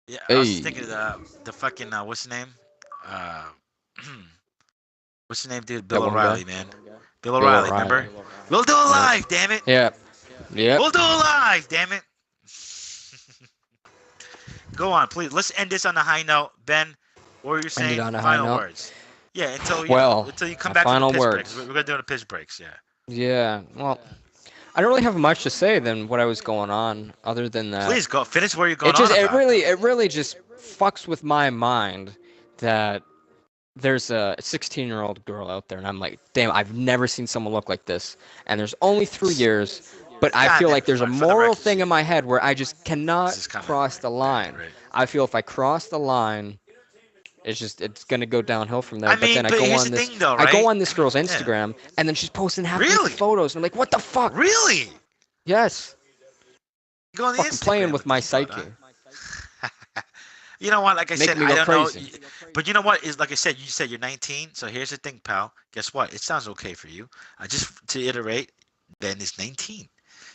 Yeah, I was Hey, thinking of the fucking what's the name? Uh, what's the name, dude? that Bill one guy, O'Reilly, man. Bill Bill O'Reilly, O'Reilly. remember? We'll do it Yep. live, damn it. Yep. Yep. We'll do it live, damn it. Go on, please. Let's end this on a high note, Ben. What were you Ended saying? on a high Final note. words. Yeah, until Well, until you come my back from the final piss break. 'Cause we're words. gonna do the piss breaks. Yeah. Yeah. Well, I don't really have much to say than what I was going on, other than that. Please go finish where you're It going just, on about. it really just fucks with my mind that there's a 16-year-old girl out there, and I'm like, damn, I've never seen someone look like this. And there's only 3 years, but I God feel damn like it, there's a for the moral record. thing in my head where I just cannot This is kind of cross the bad, line. right? I feel if I cross the line, it's gonna go downhill from there. I But mean, then but here's the thing, though, I go right? on this girl's Yeah. Instagram, and then she's posting half-naked Really? photos, and I'm like, what the fuck? Really? Yes, You go on the fucking playing Instagram with with my this butt, psyche, huh? You know what? Like I said, making me I go don't know. crazy. But you know what? Is like I said, you said you're 19. So here's the thing, pal. Guess what? It sounds okay for you. I just to iterate, Ben is 19.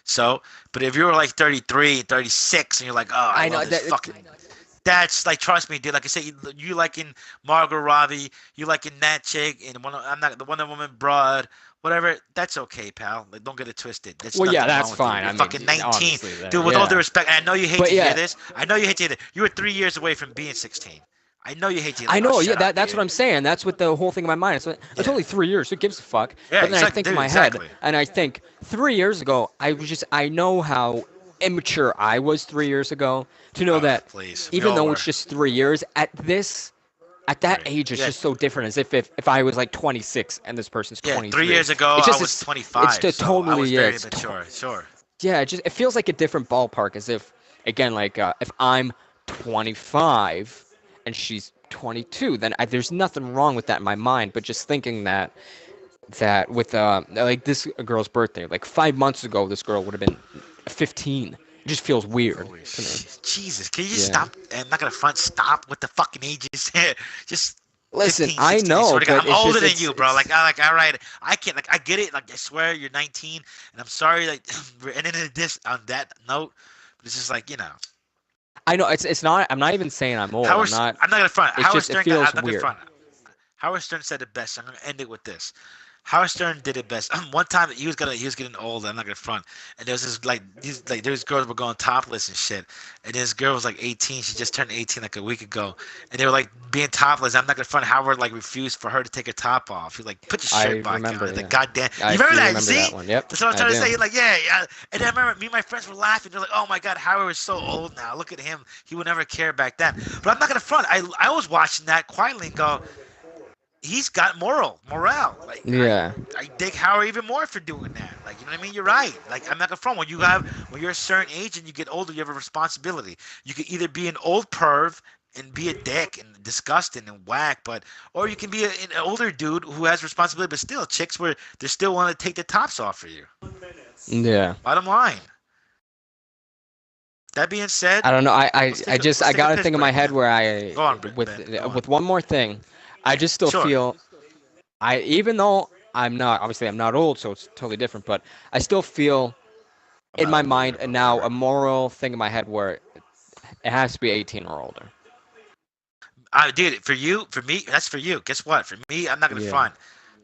So, but if you were like 33, 36, and you're like, oh, I I know love this that. fucking. That's like, trust me, dude. Like I said, you liking Margot Robbie, you liking that chick, and I'm not the Wonder Woman broad, whatever. That's okay, pal. Like, don't get it twisted. There's Well, yeah, nothing wrong that's with you. fine. You're I mean, fucking 19, obviously, dude. With all due yeah. respect, and I know you hate But to hear yeah, this. I know you hate to hear this. You were 3 years away from being 16. I know you hate to hear I like, oh, know. Yeah, shut up, that's what dude. I'm saying. That's what the whole thing in my mind. It's Yeah, only 3 years. Who gives a fuck? yeah, But then I exactly, think in dude, my head, exactly. and I think 3 years ago, I know how immature I was 3 years ago to know Oh, that please, we even all though were. it's just 3 years, at that Right. age, it's Yeah, just so different as if I was like 26 and this person's yeah. 3 years 23. ago, It's I just was it's 25, to so I totally, was yeah, very mature. Sure. yeah, it feels like a different ballpark as if, again, like if I'm 25 and she's 22, then there's nothing wrong with that in my mind. But just thinking that with like this girl's birthday, like 5 months ago, this girl would have been 15. It just feels weird Holy to me. shit. Jesus, can you just Yeah. stop? I'm not gonna front. Stop with the fucking ages. Just Listen, 15, I 16. I know, swear to God, but I'm it's older just than you, bro. Like, all right, I can't. Like, I get it. Like, I swear you're 19, and I'm sorry. Like, we're ending this on that note. But it's just like, I know it's not. I'm not even saying I'm old. Howard. I'm not gonna front. It's Howard just it Stern got. feels I'm not gonna weird. front. Howard Stern said it best. I'm gonna end it with this. Howard Stern did it best. One time he was getting old. I'm not gonna front. And there was this these girls were going topless and shit. And this girl was like 18. She just turned 18 like a week ago. And they were like being topless. I'm not gonna front. Howard like refused for her to take her top off. He like put your I shirt back remember, on. The yeah. goddamn. I You remember do that? You remember see? that one. Yep, That's what I'm I trying to do. say. Like, yeah, yeah. And I remember me and my friends were laughing. They're like, oh my god, Howard is so old now. Look at him. He would never care back then. But I'm not gonna front. I was watching that quietly and go, he's got morale. Like Yeah. I dig Howard even more for doing that. Like, you know what I mean? You're right. Like, I'm not gonna front. When you're a certain age and you get older, you have a responsibility. You can either be an old perv and be a dick and disgusting and whack, or you can be an older dude who has responsibility, but still chicks where they still want to take the tops off for you. Yeah. Bottom line. That being said, I don't know. let's I take a got a piss thing in my break, head man. where Go on, Ben. Go on. with one more thing, I just still Sure. feel even though I'm not old, so it's totally different, but I still feel I'm in not my old mind either, but now a whatever. moral thing in my head where it has to be 18 or older. I did it for you. For me, that's for you. Guess what? For me, I'm not gonna Yeah. front.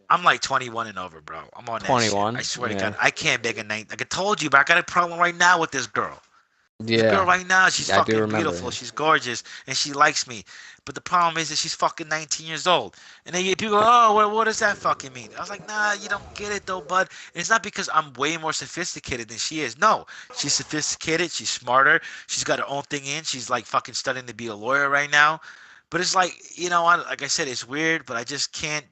I'm like 21 and over, bro. I'm on that shit. I 21. swear to Yeah. God, I can't beg a night. Like I told you, but I got a problem right now with this girl. This girl Yeah. right now, she's I do fucking remember beautiful. that. She's gorgeous, and she likes me. But the problem is that she's fucking 19 years old. And then people go, oh, what does that fucking mean? I was like, nah, you don't get it though, bud. And it's not because I'm way more sophisticated than she is. No, she's sophisticated. She's smarter. She's got her own thing in. She's like fucking studying to be a lawyer right now. But it's like, like I said, it's weird, but I just can't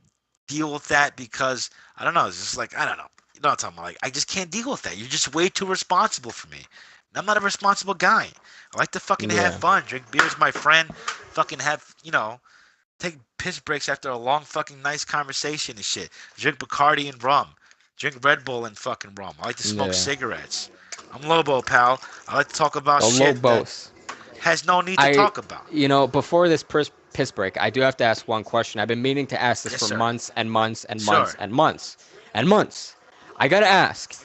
deal with that because I don't know. It's just like I don't know. You know what I'm talking about? Like I just can't deal with that. You're just way too responsible for me. And I'm not a responsible guy. I like to fucking have Yeah. fun, drink beers with my friend, fucking take piss breaks after a long fucking nice conversation and shit. Drink Bacardi and rum. Drink Red Bull and fucking rum. I like to smoke Yeah. cigarettes. I'm Lobo, pal. I like to talk about The shit that Lobos. has no need to I, talk about. before this piss break, I do have to ask one question. I've been meaning to ask this Yes, for sir. months and months and months Sure. and months and months. I gotta ask,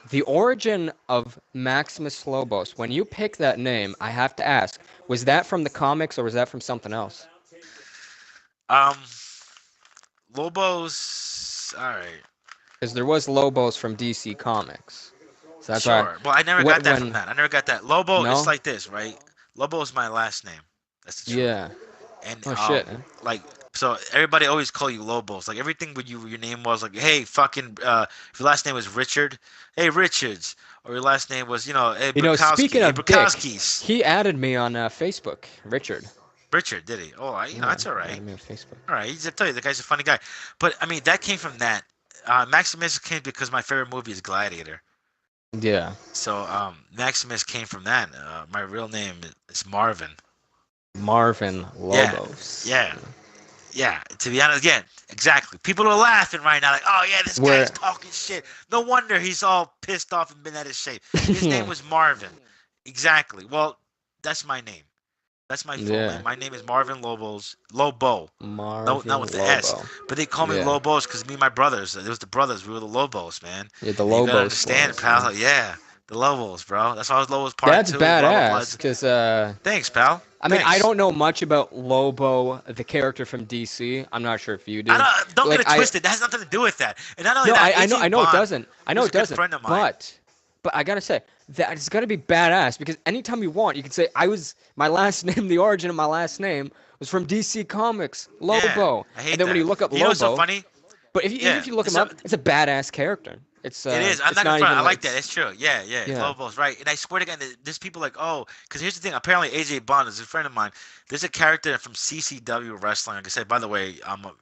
the origin of Maximus Lobos. When you pick that name, I have to ask, Was that from the comics or was that from something else? Um, Lobos. All right. Because there was Lobos from DC Comics. So that's why. Sure. Well, I never got that from When that. I never got that. Lobo. It's no, like this, right? Lobo is my last name. That's the truth. yeah. And Oh shit. like so everybody always call you Lobos. Like everything with your name was like, hey, fucking if your last name was Richard, hey Richards, or your last name was, hey Bukowski, Speaking hey of Dick, Bukowskis. he added me on Facebook. Richard. Richard, did he? Oh, that's all right. Added me on Facebook. All right, I tell you, the guy's a funny guy. But I mean, that came from that. Maximus came because my favorite movie is Gladiator. Yeah. So Maximus came from that. My real name is Marvin. Marvin Lobos. Yeah. To be honest, again, exactly. People are laughing right now, like, oh yeah, this guy's talking shit. No wonder he's all pissed off and been out of shape. His name was Marvin. Exactly. Well, that's my name. That's my full name. My name is Marvin Lobos. Lobo. Marvin not with the Lobo. S. But they call me Lobos because me and my brothers. It was the brothers. We were the Lobos, man. Yeah, the Lobos. You gotta understand, pal. Man. Yeah. The Lobos, bro. That's why I was Lobos part That's 2. That's badass. Because thanks, pal. I mean, I don't know much about Lobo, the character from DC. I'm not sure if you do. Don't get it twisted. That has nothing to do with that. And not only that, I know it doesn't. I know it doesn't. Friend of mine. But I gotta say that it's gotta be badass because anytime you want, you can say my last name, the origin of my last name was from DC Comics, Lobo. Yeah, I hate and then when you look up Lobo, what's so funny? But even if you look him up, it's a badass character. It is. I'm not gonna front. I like that. It's true. Yeah. Lobo's right. And I swear to God, there's people like, because here's the thing. Apparently, AJ Bond is a friend of mine. There's a character from CCW Wrestling. Like I said, by the way,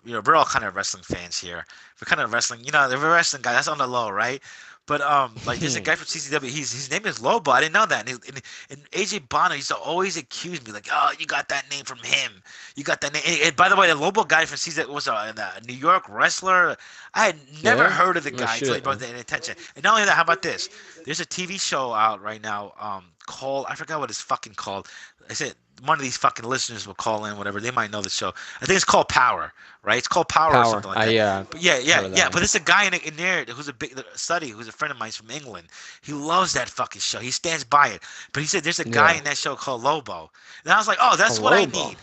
we're all kind of wrestling fans here. We're kind of wrestling. They're a wrestling guy. That's on the low, right? But like there's a guy from CCW. His name is Lobo. I didn't know that. And AJ Bono used to always accuse me like, oh, you got that name from him. You got that name. And by the way, the Lobo guy from CCW was a New York wrestler. I had never heard of the guy until he brought the attention. And not only that, how about this? There's a TV show out right now called, I forgot what it's fucking called. I said one of these fucking listeners will call in, whatever. They might know the show. I think it's called Power, right? It's called Power. Or something like that. But yeah. But there's a guy in there who's a big study, who's a friend of mine. He's from England. He loves that fucking show. He stands by it. But he said there's a guy in that show called Lobo. And I was like, oh, that's what I need.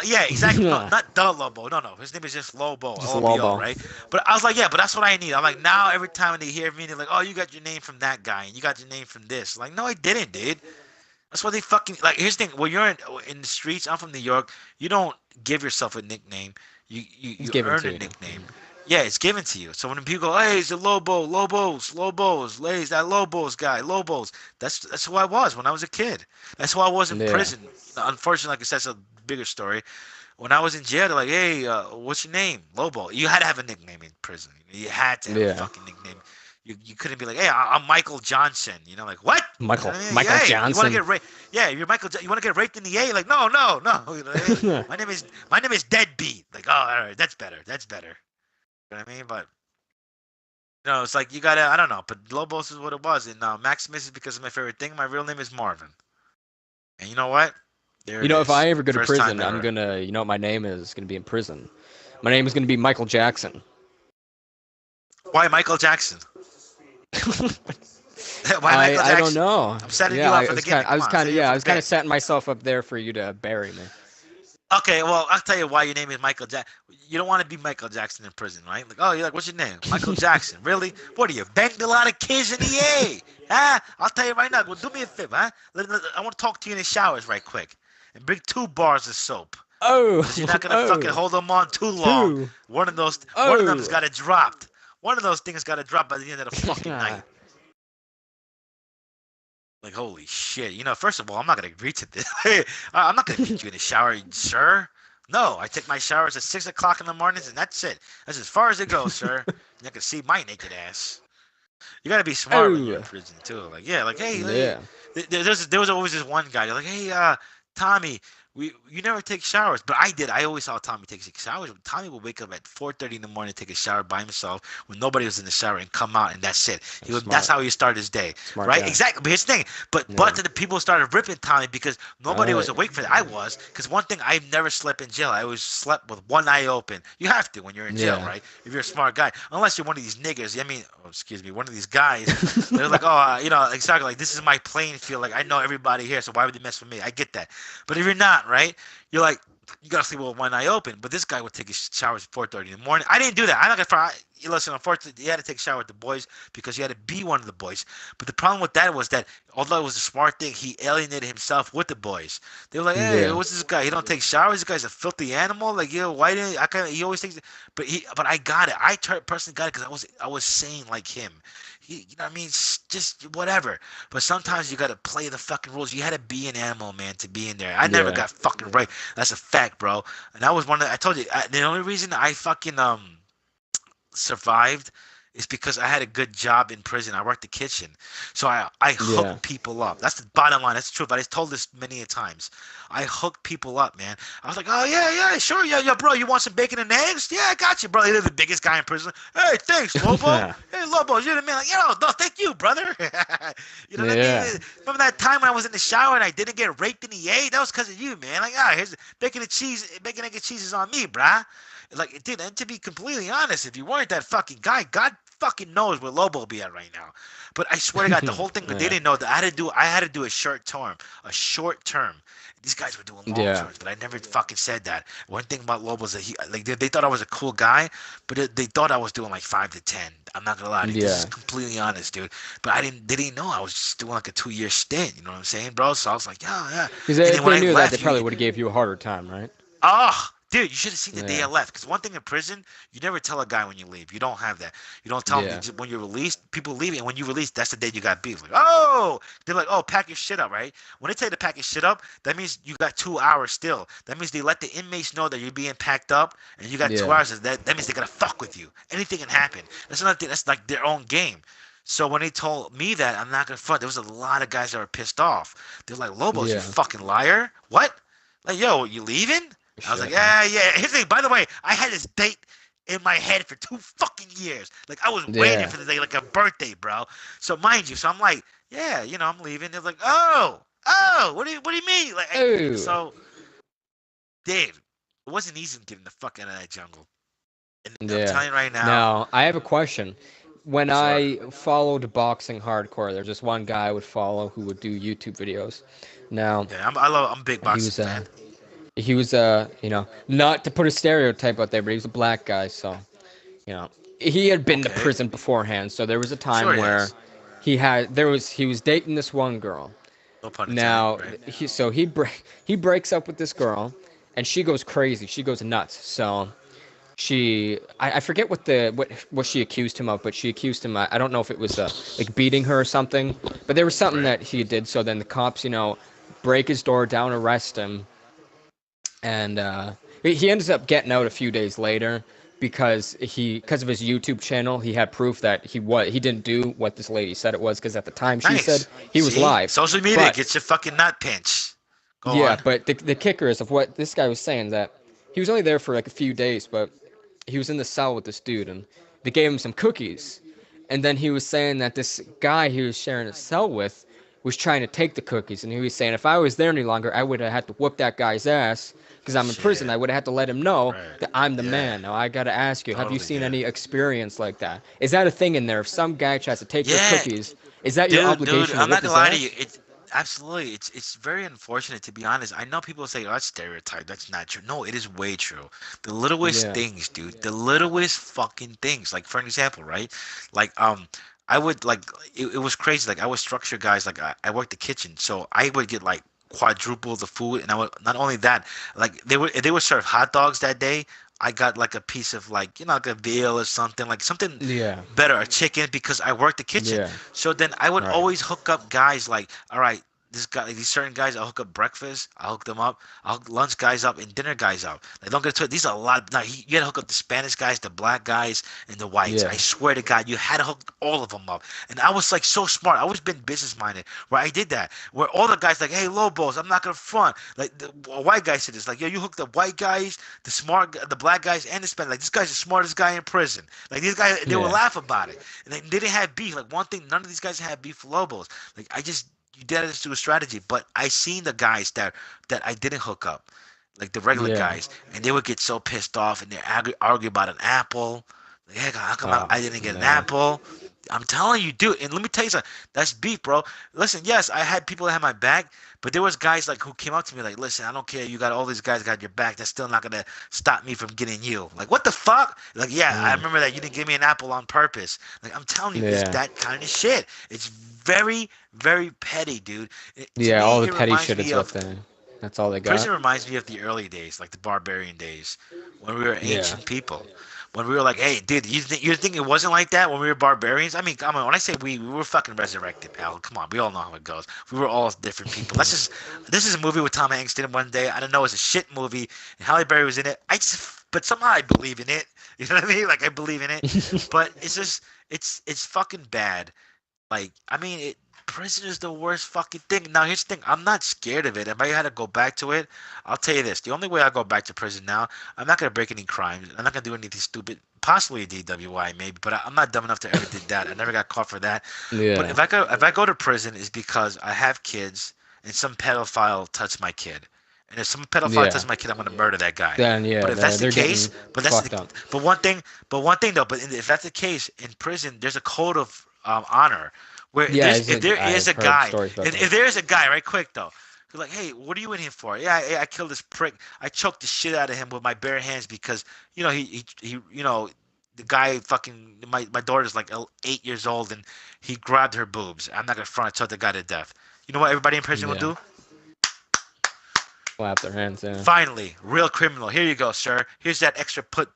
Yeah, exactly. No, not the Lobo. No. His name is just Lobo. Just Lobo, right? But I was like, yeah, but that's what I need. I'm like, now every time they hear me, they're like, oh, you got your name from that guy, and you got your name from this. Like, no, I didn't, dude. That's why they fucking like. Here's the thing: when you're in the streets, I'm from New York. You don't give yourself a nickname. You earn a nickname. Yeah, it's given to you. So when people go, hey, it's a Lobos, Lays, that Lobos guy, Lobos. That's who I was when I was a kid. That's who I was in prison. Unfortunately, like I said, it's a bigger story. When I was in jail, they're like, hey, what's your name? Lobo. You had to have a nickname in prison. You had to have a fucking nickname. You couldn't be like, hey, I'm Michael Johnson. Like, what? Michael hey, Johnson. You want to get raped? Yeah, you're Michael. You want to get raped in the A? Like, no. Hey, my name is Deadbeat. Like, oh, all right, that's better. You know what I mean? But it's like you gotta. I don't know. But Lobos is what it was, and Maximus is because of my favorite thing. My real name is Marvin. And you know what? If I ever go to prison, I'm gonna. You know what my name is gonna be in prison? My name is gonna be Michael Jackson. Why Michael Jackson? Why Michael Jackson? I don't know. I'm setting you up for the game. I was kind of setting myself up there for you to bury me. Okay, well, I'll tell you why your name is Michael Jackson. You don't want to be Michael Jackson in prison, right? Like, oh, you're like, what's your name? Michael Jackson. Really? What are you, banged a lot of kids in the A? Huh? I'll tell you right now. Well, do me a favor, huh? I want to talk to you in the showers right quick. And bring 2 bars of soap. Oh. You're not going to fucking hold them on too long. One of them's got to drop. One of those things got to drop by the end of the fucking night. Like, holy shit. First of all, I'm not going to agree to this. I'm not going to beat you in the shower, sir. No, I take my showers at 6 o'clock in the mornings, and that's it. That's as far as it goes, sir. You can see my naked ass. You got to be smart when you're in prison, too. Like, hey. There was always this one guy. You're like, hey, Tommy, You never take showers, but I did. I always saw Tommy take showers. Tommy would wake up at 4:30 in the morning, take a shower by himself when nobody was in the shower, and come out, and that's it. That's Smart. how he started his day, Smart right? guy. Exactly. But here's the thing. But Yeah. the people started ripping Tommy because nobody was Right. awake for that. I was, because one thing, I've never slept in jail. I always slept with one eye open. You have to when you're in jail, Yeah. right? If you're a smart guy, unless you're one of these niggers. I mean, oh, excuse me, one of these guys. They're like, oh, exactly. Like, this is my playing field. Like, I know everybody here, so why would they mess with me? I get that. But if you're not, right? You're like, you gotta sleep with one eye open. But this guy would take his showers at 4:30 in the morning. I didn't do that. I'm not gonna front. Listen, unfortunately, he had to take a shower with the boys because he had to be one of the boys. But the problem with that was that, although it was a smart thing, he alienated himself with the boys. They were like, "Hey, Yeah. what's this guy? He don't take showers. This guy's a filthy animal. Like, why didn't I? Kind of, he always takes." But I got it. I personally got it because I was saying like him. You know what I mean? Just whatever. But sometimes you gotta play the fucking rules. You had to be an animal, man, to be in there. I never Yeah. got fucking right. That's a fact, bro. And that was I told you, the only reason I fucking survived is because I had a good job in prison. I worked the kitchen, so I hooked Yeah. people up. That's the bottom line. That's the truth. I just told this many a times. I hooked people up, man. I was like, oh yeah, sure, yeah, bro. You want some bacon and eggs? Yeah, I got you, bro. You're the biggest guy in prison. Hey, thanks, Lobo. Yeah. Hey, Lobo, you know what I mean? Like, no, thank you, brother. You know what I Yeah. mean? Remember that time when I was in the shower and I didn't get raped in the A? That was because of you, man. Like, here's bacon and cheese. Bacon, egg, and cheese is on me, bruh. Like, dude, and to be completely honest, if you weren't that fucking guy, God fucking knows where Lobo will be at right now. But I swear to God, the whole thing, they Yeah. didn't know that I had to do a short term. These guys were doing long Yeah. terms, but I never fucking said that. One thing about Lobo is that they thought I was a cool guy, but they thought I was doing like 5 to 10. I'm not gonna lie to you. This is Yeah. completely honest, dude. But they didn't know I was just doing like a 2-year stint. You know what I'm saying, bro? So I was like, yeah. Because And if then when they I knew that, left, they probably would have gave you a harder time, right? Oh, dude, you should have seen the day Yeah. I left. Because one thing in prison, you never tell a guy when you leave. You don't have that. You don't tell Yeah. them when you're released. People leave, and when you release, that's the day you got beef. Like, oh, they're like, oh, pack your shit up, right? When they tell you to pack your shit up, that means you got 2 hours still. That means they let the inmates know that you're being packed up, and you got 2 Yeah. hours. That means they're gonna fuck with you. Anything can happen. That's another thing. That's like their own game. So when they told me that, I'm not gonna front. There was a lot of guys that were pissed off. They're like, Lobos, you Yeah. fucking liar. What? Like, yo, you leaving? I was like, Shit, yeah. man. Here's the thing. By the way, I had this date in my head for 2 fucking years. Like, I was waiting Yeah. for the day, like a birthday, bro. So mind you, so I'm like, yeah, I'm leaving. They're like, oh, what do you mean? Like, Ooh. so, Dave, it wasn't easy getting the fuck out of that jungle. And I'm Yeah. telling you right now. Now, I have a question. When Sure. I followed boxing hardcore, there's just one guy I would follow who would do YouTube videos. Now, Yeah, I'm a big he boxing was fan. not to put a stereotype out there, but he was a black guy, so, he had been to Okay. prison beforehand, so there was a time Sure he where has. he was dating this one girl. No pun Now, intended, right? he breaks up with this girl, and she goes crazy. She goes nuts. So I forget what she accused him of, but she accused him. I don't know if it was like beating her or something, but there was something Right. that he did. So then the cops, break his door down, arrest him, and he ends up getting out a few days later because of his YouTube channel. He had proof that he didn't do what this lady said it was, because at the time she Nice. said he was See? live. Social media But- gets your fucking nut pinch. Go Yeah, on. but the kicker is of what this guy was saying, that he was only there for like a few days, but he was in the cell with this dude, and they gave him some cookies. And then he was saying that this guy he was sharing a cell with was trying to take the cookies, and he was saying, if I was there any longer, I would have had to whoop that guy's ass, because I'm in prison. Shit. I would have had to let him know Right. that I'm the Yeah. man. Now, I got to ask you, have you Totally, seen yeah. any experience like that? Is that a thing in there? If some guy tries to take your Yeah. cookies, is that your Dude, obligation I'm to not whip gonna lie his to ass? you. It's absolutely it's very unfortunate, to be honest. I know people say, "Oh, that's stereotype. That's not true." No, it is way true. The littlest Yeah. things, dude. The littlest fucking things. Like, for an example, right? Like I would like it was crazy. Like, I would structure guys like I worked the kitchen, so I would get like quadruple the food, and I would not only that, like they would serve hot dogs that day. I got like a piece of like like a veal or something, like something Yeah. better, a chicken, because I worked the kitchen. Yeah. So then I would Right. always hook up guys like, all right, this guy, like these certain guys, I'll hook up breakfast. I'll hook them up. I'll hook lunch guys up and dinner guys up. Like, don't get to it. These are a lot. Now, you gotta hook up the Spanish guys, the black guys, and the whites. Yeah. I swear to God, you had to hook all of them up. And I was like so smart. I always been business minded. Where I did that. Where all the guys like, hey, Lobos, I'm not gonna front. Like a white guy said this. Like, yo, you hook the white guys, the smart, the black guys, and the Spanish. Like, this guy's the smartest guy in prison. Like these guys, they would Yeah. laugh about it. And they didn't have beef. Like one thing, none of these guys had beef with Lobos. Like I just you did it through a strategy. But I seen the guys that I didn't hook up, like the regular Yeah. guys, and they would get so pissed off and they argue about an apple. Like, hey, how come Oh I didn't get an man. apple? I'm telling you, dude. And let me tell you something. That's beef, bro. Listen, yes, I had people that had my back, but there was guys like who came up to me like, listen, I don't care. You got all these guys got your back. That's still not gonna stop me from getting you. Like, what the fuck? Like, yeah, I Mm. remember that you didn't give me an apple on purpose. Like, I'm telling you, it's Yeah. that kind of shit. It's very, very petty, dude. To Yeah. All me, the it petty reminds shit is me what of they. That's all they got. prison reminds me of the early days, like the barbarian days, when we were Yeah. ancient people. When we were like, hey, dude, you think it wasn't like that when we were barbarians? I mean, come on, when I say we were fucking resurrected, pal. Come on, we all know how it goes. We were all different people. This is a movie with Tom Hanks did it one day. I don't know, it's a shit movie, and Halle Berry was in it. But somehow I believe in it. You know what I mean? Like I believe in it. But it's just, it's fucking bad. Like, I mean, prison is the worst fucking thing. Now, here's the thing. I'm not scared of it. If I had to go back to it, I'll tell you this. The only way I go back to prison now, I'm not going to break any crimes. I'm not going to do anything stupid. Possibly a DWI, maybe. But I'm not dumb enough to ever did that. I never got caught for that. But Yeah. if I go to prison, it's because I have kids and some pedophile touched my kid. And if some pedophile Yeah. touches my kid, I'm going to murder that guy. Then yeah, But if that's the they're case, getting but that's fucked up. one thing though, if that's the case in prison, there's a code of honor where Yeah. if there is I've a heard guy, stories about if that. there is a guy, right quick though, who's like, hey, what are you in here for? Yeah, I killed this prick. I choked the shit out of him with my bare hands because he the guy fucking my daughter's like 8 years old and he grabbed her boobs. I'm not gonna front. I choked the guy to death. You know what everybody in prison will Yeah. do? Clap their hands. Yeah. Finally, real criminal. Here you go, sir. Here's that extra put.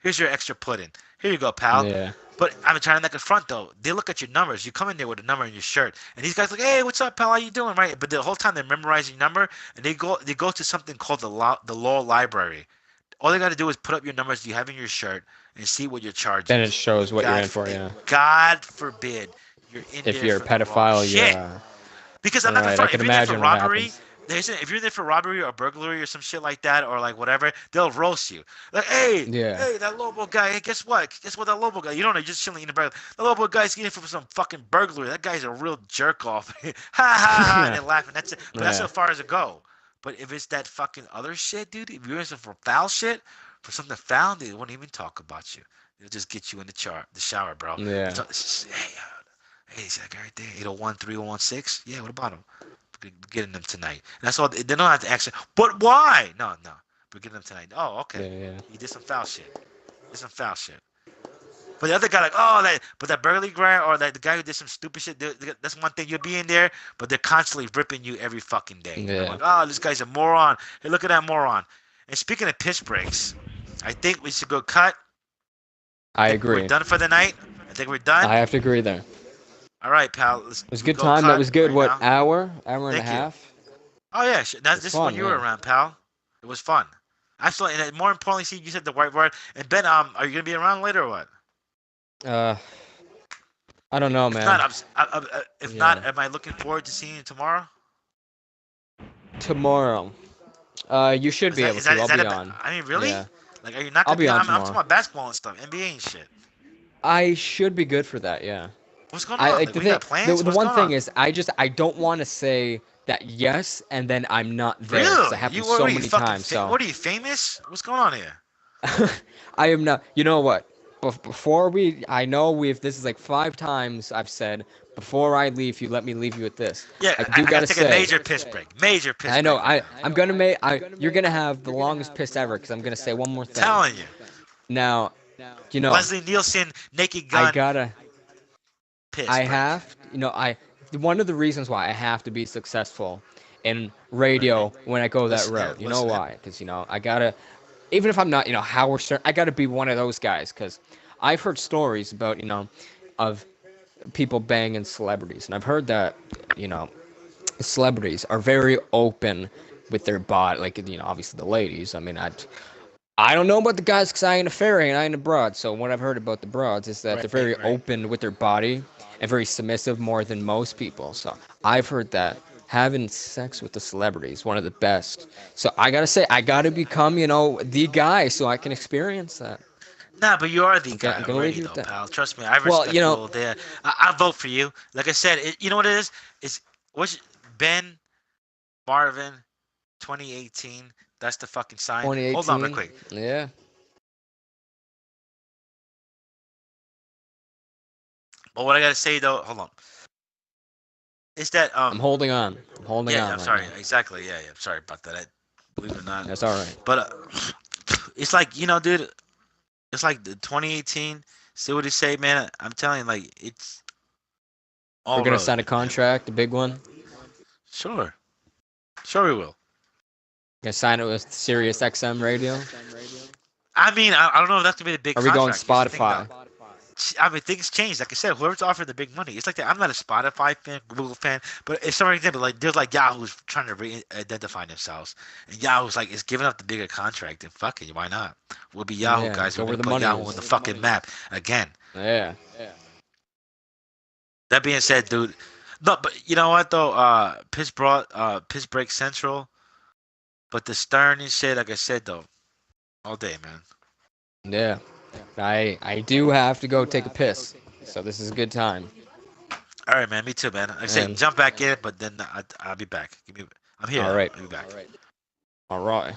Here's your extra pudding. Here you go, pal. Yeah. But I'm trying to make a front though. They look at your numbers. You come in there with a number in your shirt, and these guys like, "Hey, what's up, pal? How you doing?" Right? But the whole time they're memorizing your number, and they go to something called the law library. All they got to do is put up your numbers you have in your shirt and see what your charge Then it is. shows what you're God, in for. Yeah. God forbid you're in If there you're a for the wrong pedophile, shit. yeah. Because I'm not gonna Right. I front. can If you're there for imagine what robbery, happens. if you're there for robbery or burglary or some shit like that, or like whatever, they'll roast you. Like, hey, Yeah. that Lobo guy. Hey, guess what? Guess what? That Lobo guy. You don't know. You're just chilling eating a burger. The Lobo guy's getting for some fucking burglary. That guy's a real jerk off. Ha ha ha. And they're laughing. That's it. But that's Yeah. as far as it go. But if it's that fucking other shit, dude, if you're in for foul shit, for something foul, they won't even talk about you. They'll just get you in the shower, bro. Yeah. Hey, is that guy right there? 801-3016? Yeah, what about him? We're getting them tonight. And that's all. They don't have to ask, but why? No. We're getting them tonight. Oh, okay. Yeah. He did some foul shit. But the other guy, like, but that burglary guy or the guy who did some stupid shit, that's one thing. You'll be in there, but they're constantly ripping you every fucking day. Yeah. Like, oh, this guy's a moron. Hey, look at that moron. And speaking of piss breaks, I think we should go cut. I We're agree. done for the night. I think we're done. I have to agree there. All right, pal. It was a good time. That was good. What, hour and a Thank you. half? Oh yeah, this is when fun, you were yeah. around, pal. It was fun. Actually, and more importantly, see, you said the right word. And Ben, are you gonna be around later or what? I don't know, If man. not, if not, Yeah. am I looking forward to seeing you tomorrow? Tomorrow. You should be able to. I'll be on. I mean, really? Yeah. Like, are you not I'll gonna be on I'm talking tomorrow. about basketball and stuff, NBA and shit. I should be good for that. Yeah. What's going on? I Like, like the we thing. got plans? The What's one going thing on? is, I don't want to say that yes, and then I'm not there. 'Cause Really? it happens What so are you many fucking times. So What are you famous? What's going on here? I am not. You know what? Before I know this is like 5 times I've said before I leave you, let me leave you with this. Yeah, I I do gotta gotta take say. a major piss break. Major piss I know. break. I'm gonna make. You're gonna have the longest piss ever because I'm gonna say one more thing. Telling you. Now, you know, Leslie Nielsen, Naked Gun, I gotta. piss I break. have. You know, one of the reasons why I have to be successful in radio when I go that Listen here, route. You know listen here. why? Because I gotta. Even if I'm not, Howard Stern, I gotta be one of those guys. Because I've heard stories about, of people banging celebrities, and I've heard that, celebrities are very open with their body. Like, obviously the ladies. I mean, I don't know about the guys because I ain't a fairy and I ain't a broad. So what I've heard about the broads is that they're very Right. open with their body and very submissive more than most people. So I've heard that having sex with the celebrity is one of the best. So I gotta say, I gotta become, the guy so I can experience that. Nah, but you are the I'm guy gonna leave already, you with though, that. pal. Trust me, I Well, respect you all there. I vote for you. Like I said, you know what it is? It's what's Ben Marvin 2018. That's the fucking sign. Hold on, real 2018. quick. Yeah. But what I gotta say though, hold on, is that I'm holding on. I'm holding yeah, on I'm right sorry, now. exactly, yeah, sorry about that. Believe it or not, That's all right. but it's like dude, it's like the 2018. See what he say, man? I'm telling you, like it's We're all gonna road, sign a man. contract, a big one. Sure, sure we will. Gonna sign it with Sirius XM radio. I mean, I don't know if that's gonna be the big Are we going contract. Here's the thing, though. Spotify? I mean, things change. Like I said, whoever's offering the big money, it's like that. I'm not a Spotify fan, Google fan, but if for example, like there's like Yahoo's trying to re-identify themselves, and Yahoo's like is giving up the bigger contract, and fuck it, why not? We'll be Yahoo Yeah, guys. go We're where gonna the put money Yahoo on the is. fucking map again. Yeah. That being said, dude, no, but you know what though? Piss Break Central, but the Stern and shit, like I said though, all day, man. Yeah. I do have to go take a piss. So this is a good time. All right, man. Me too, man. Like I said, And jump back in, but then I'll be back. I'm here all though. right. I'll be back. All right.